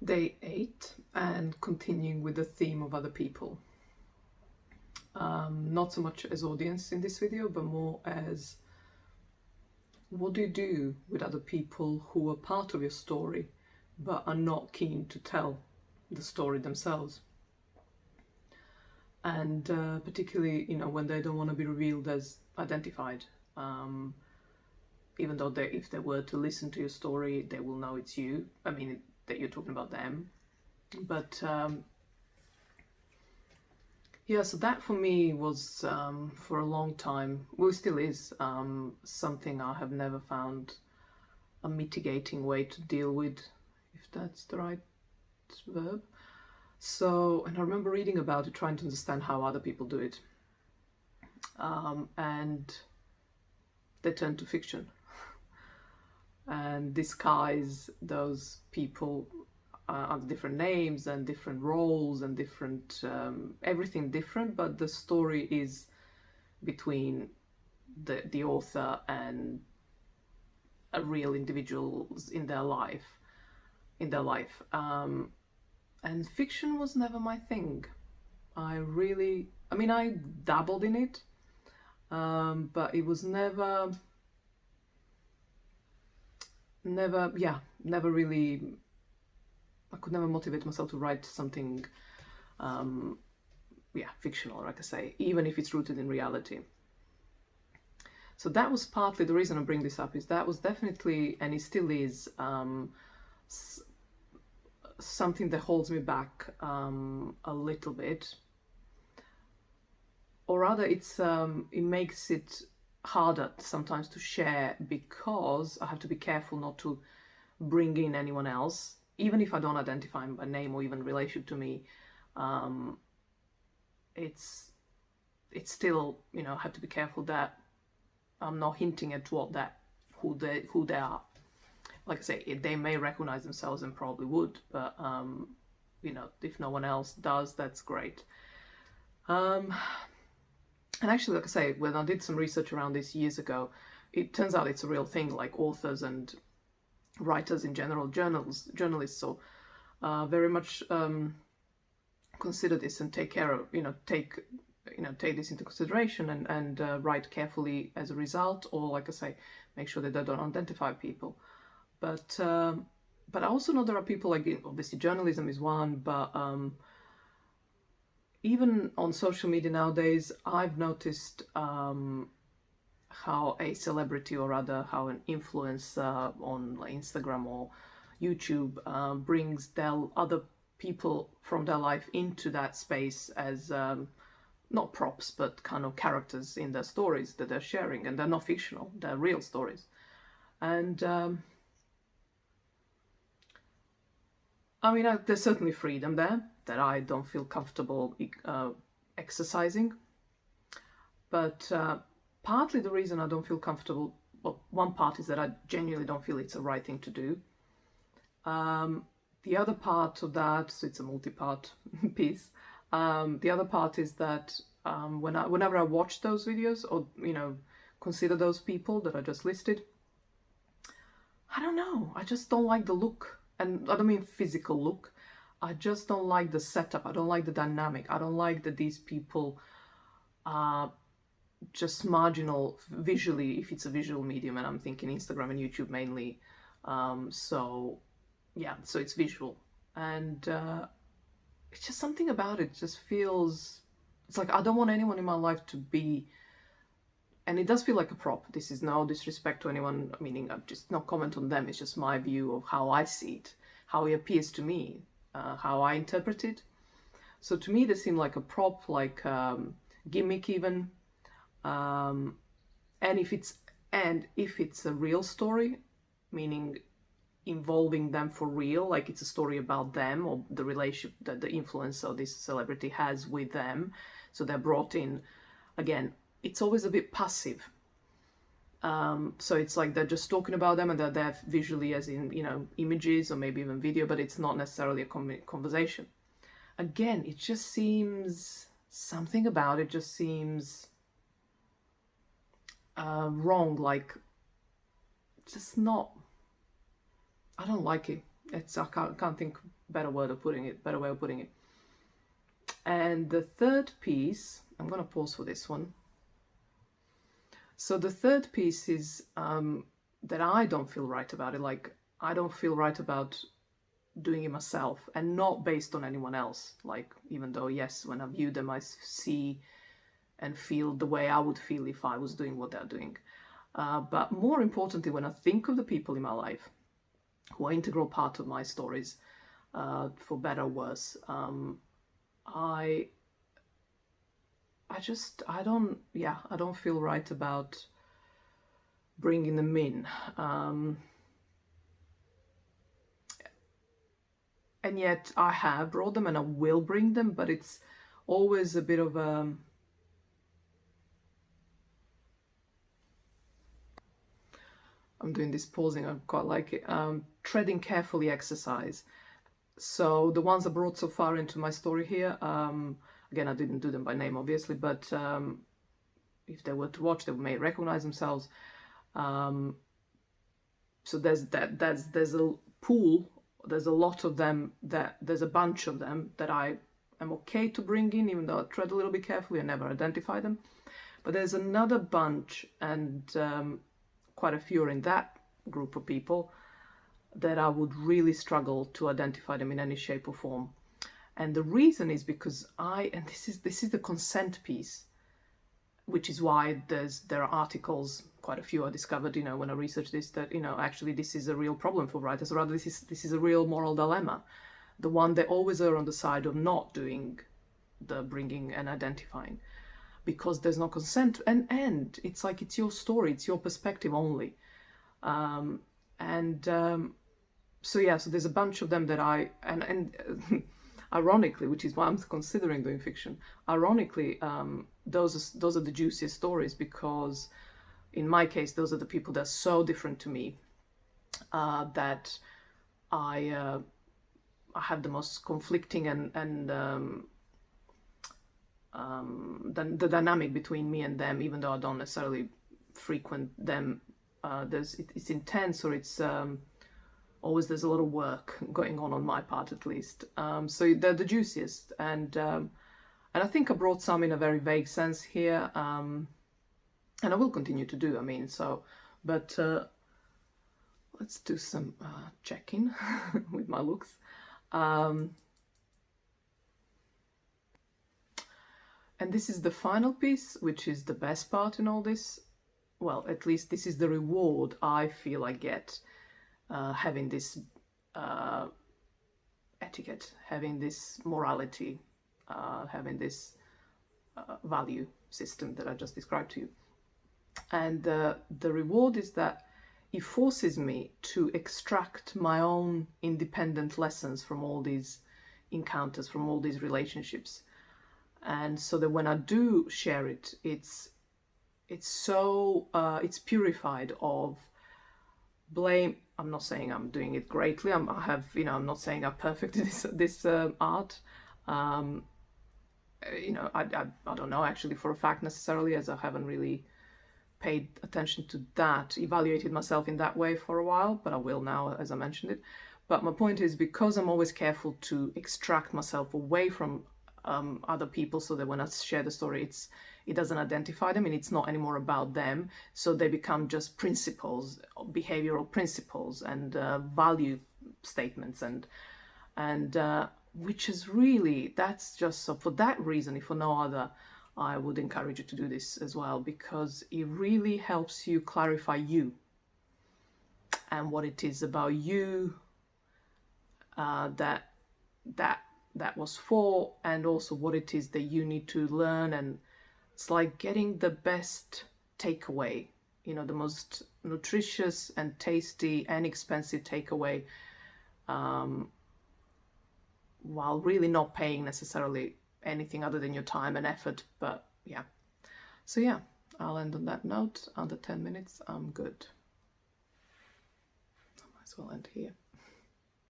Day 8, and continuing with the theme of other people. Not so much as audience in this video, but more as what do you do with other people who are part of your story but are not keen to tell the story themselves? And particularly, when they don't want to be revealed as identified. Even though if they were to listen to your story, they will know it's you. I mean, that you're talking about them. But yeah, so that for me was for a long time, well, still is something I have never found a mitigating way to deal with, if that's the right verb. So, and I remember reading about it, trying to understand how other people do it. And they turn to fiction and disguise those people under different names and different roles and different everything different, but the story is between the author and a real individuals in their life. And fiction was never my thing. I dabbled in it, but it was never really. I could never motivate myself to write something fictional, like I say, even if it's rooted in reality. So that was partly the reason I bring this up, is that was definitely, and it still is, something that holds me back a little bit. Or rather, it makes it harder sometimes to share, because I have to be careful not to bring in anyone else, even if I don't identify him by name or even relationship to me. It's still, I have to be careful that I'm not hinting at who they are. Like I say, they may recognize themselves and probably would, but if no one else does, that's great. And actually, like I say, when I did some research around this years ago, it turns out it's a real thing. Like authors and writers in general, journalists, so very much consider this and take care of, take this into consideration and write carefully as a result, or like I say, make sure that they don't identify people. But I also know there are people, like, obviously journalism is one, but even on social media nowadays, I've noticed how a celebrity, or rather how an influencer on Instagram or YouTube brings their other people from their life into that space as not props, but kind of characters in their stories that they're sharing, and they're not fictional, they're real stories. And there's certainly freedom there that I don't feel comfortable exercising. But partly the reason I don't feel comfortable, well, one part is that I genuinely don't feel it's the right thing to do. The other part of that, so it's a multi-part piece. The other part is that whenever I watch those videos, or consider those people that I just listed, I don't know, I just don't like the look. And I don't mean physical look. I just don't like the setup. I don't like the dynamic. I don't like that these people are just marginal visually, if it's a visual medium, and I'm thinking Instagram and YouTube mainly. So it's visual. And it's just something about it just feels, it's like I don't want anyone in my life to be, and it does feel like a prop. This is no disrespect to anyone, meaning I'm just not comment on them. It's just my view of how I see it, how it appears to me, how I interpret it. So to me, they seem like a prop, like gimmick even. And if it's a real story, meaning involving them for real, like it's a story about them or the relationship that the influencer or this celebrity has with them, so they're brought in, again, it's always a bit passive. So it's like they're just talking about them and they're there visually, as in, images or maybe even video, but it's not necessarily a conversation. Again, it just seems, something about it just seems wrong, like just not, I don't like it. I can't think better way of putting it. And the third piece, I'm going to pause for this one. So the third piece is that I don't feel right about it. Like, I don't feel right about doing it myself, and not based on anyone else. Like, even though, yes, when I view them, I see and feel the way I would feel if I was doing what they're doing. But more importantly, when I think of the people in my life who are integral part of my stories, for better or worse, I don't feel right about bringing them in. And yet I have brought them and I will bring them, but it's always a bit of a... I'm doing this pausing, I quite like it. Treading carefully exercise. So the ones I brought so far into my story here, again, I didn't do them by name, obviously, but if they were to watch, they may recognize themselves. So there's a pool, there's a lot of them, there's a bunch of them that I am okay to bring in, even though I tread a little bit carefully and never identify them. But there's another bunch, and quite a few are in that group of people, that I would really struggle to identify them in any shape or form. And the reason is because and this is the consent piece, which is why there are articles, quite a few I discovered, when I researched this, that, actually this is a real problem for writers, or rather this is a real moral dilemma. The one they always are on the side of not doing the bringing and identifying, because there's no consent, and it's like, it's your story, it's your perspective only. So there's a bunch of them that and ironically, which is why I'm considering doing fiction, ironically, those are the juiciest stories, because in my case, those are the people that are so different to me, that I have the most conflicting and the dynamic between me and them, even though I don't necessarily frequent them, it's intense, or it's always there's a lot of work going on my part, at least. So they're the juiciest, and I think I brought some in a very vague sense here, and I will continue to do. But let's do some checking with my looks. And this is the final piece, which is the best part in all this. Well, at least this is the reward I feel I get, having this etiquette, having this morality, having this value system that I just described to you. And the reward is that it forces me to extract my own independent lessons from all these encounters, from all these relationships. And so that when I do share it, it's purified of blame. I'm not saying I'm doing it greatly. I'm not saying I'm perfect in this art. I don't know actually for a fact necessarily, as I haven't really paid attention to that, evaluated myself in that way for a while, but I will now, as I mentioned it. But my point is, because I'm always careful to extract myself away from other people, so that when I share the story, it doesn't identify them and it's not anymore about them, so they become just principles, behavioral principles, and value statements, and which is really, that's just, so for that reason, if for no other, I would encourage you to do this as well, because it really helps you clarify you and what it is about you that was for, and also what it is that you need to learn. And it's like getting the best takeaway, the most nutritious and tasty and expensive takeaway, while really not paying necessarily anything other than your time and effort. But yeah, so yeah, I'll end on that note. Under 10 minutes, I'm good. I might as well end here.